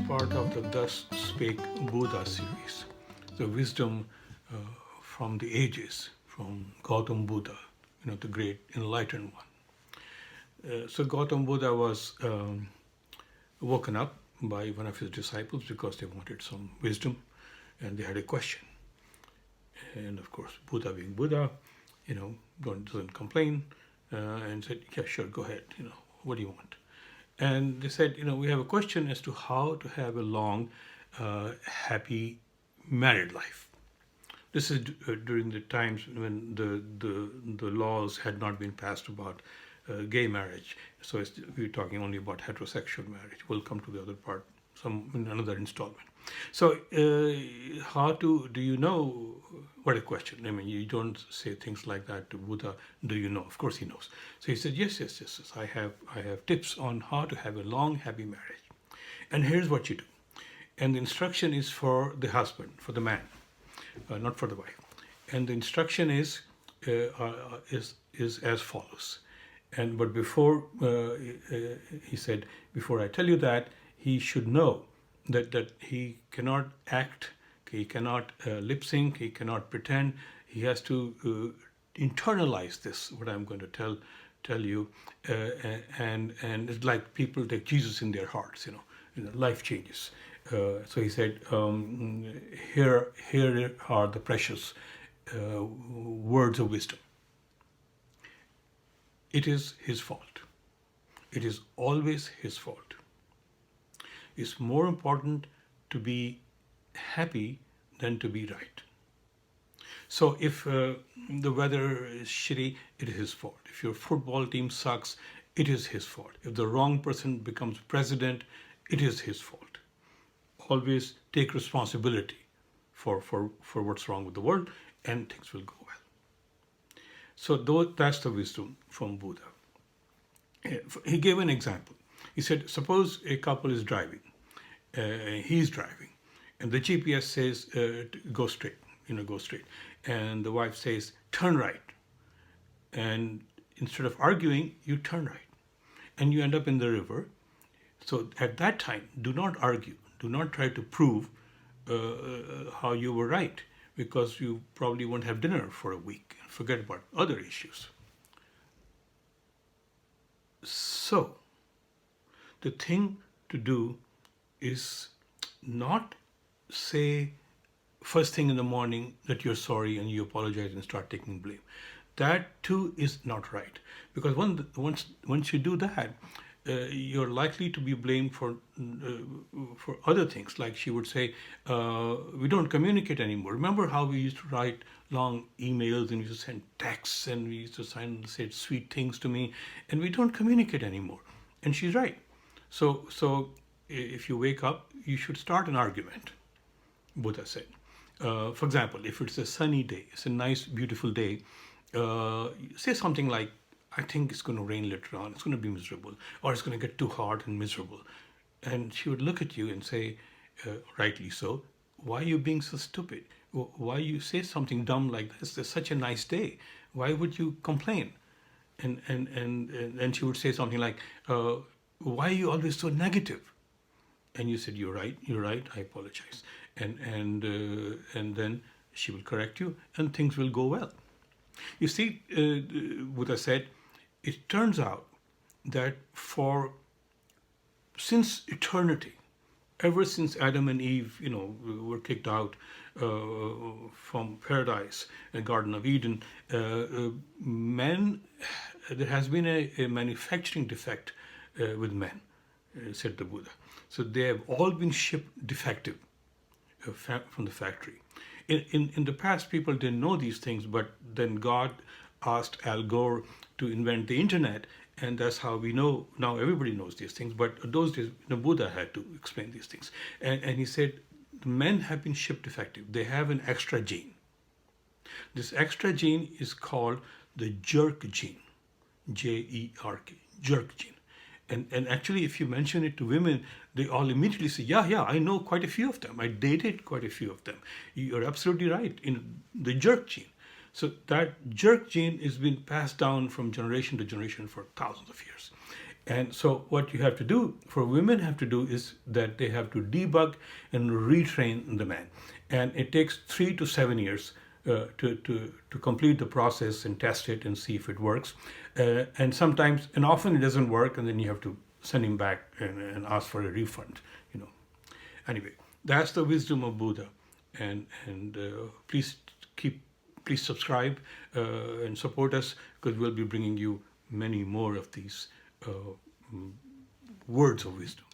part of the Thus Spake Buddha series, the wisdom from the ages, from Gautam Buddha, the great enlightened one. So Gautam Buddha was woken up by one of his disciples because they wanted some wisdom and they had a question. And of course, Buddha being Buddha, doesn't complain and said, yeah, sure, go ahead, what do you want? And they said, we have a question as to how to have a long, happy married life. This is during the times when the laws had not been passed about gay marriage. So we're talking only about heterosexual marriage. We'll come to the other part in another installment. So do you know, what a question. I mean, you don't say things like that to Buddha, do you know? Of course he knows. So he said, yes, I have tips on how to have a long, happy marriage. And here's what you do. And the instruction is for the husband, for the man, not for the wife. And the instruction is as follows. But before, he said, before I tell you that, he should know that he cannot act, he cannot lip sync, he cannot pretend. He has to internalize this, what I'm going to tell you, and it's like people take Jesus in their hearts, life changes. So he said, here are the precious words of wisdom. It is his fault. It is always his fault. It's more important to be happy than to be right. So if the weather is shitty, it is his fault. If your football team sucks, it is his fault. If the wrong person becomes president, it is his fault. Always take responsibility for what's wrong with the world, and things will go well. So that's the wisdom from Buddha. He gave an example. He said, suppose a couple is driving. He's driving, and the GPS says, go straight, go straight. And the wife says, turn right. And instead of arguing, you turn right. And you end up in the river. So at that time, do not argue. Do not try to prove how you were right, because you probably won't have dinner for a week. Forget about other issues. So, the thing to do is not say first thing in the morning that you're sorry and you apologize and start taking blame. That too is not right, because once you do that, you're likely to be blamed for other things. Like she would say, we don't communicate anymore. Remember how we used to write long emails and we used to send texts and we used to say sweet things to me, and we don't communicate anymore. And she's right. So if you wake up, you should start an argument, Buddha said. For example, if it's a sunny day, it's a nice, beautiful day, say something like, I think it's going to rain later on, it's going to be miserable, or it's going to get too hot and miserable. And she would look at you and say, rightly so, why are you being so stupid? Why you say something dumb like this? It's such a nice day. Why would you complain? And she would say something like, why are you always so negative? And you said, you're right, I apologize. And then she will correct you and things will go well. You see, Buddha said, it turns out that since eternity, ever since Adam and Eve, were kicked out from paradise, the Garden of Eden, men, there has been a manufacturing defect with men, said the Buddha. So they have all been shipped defective from the factory. In the past, people didn't know these things, but then God asked Al Gore to invent the internet, and that's how we know. Now everybody knows these things, but those days, the Buddha had to explain these things. And he said, men have been shipped defective. They have an extra gene. This extra gene is called the jerk gene, J-E-R-K, jerk gene. And actually, if you mention it to women, they all immediately say, yeah, I know quite a few of them. I dated quite a few of them. You're absolutely right, in the jerk gene. So that jerk gene has been passed down from generation to generation for thousands of years. And so what you have to do, for women have to do, is that they have to debug and retrain the man. And it takes 3 to 7 years to complete the process and test it and see if it works. And sometimes, and often it doesn't work, and then you have to send him back and ask for a refund, you know. Anyway, that's the wisdom of Buddha. And please please subscribe and support us, because we'll be bringing you many more of these uh, words of wisdom.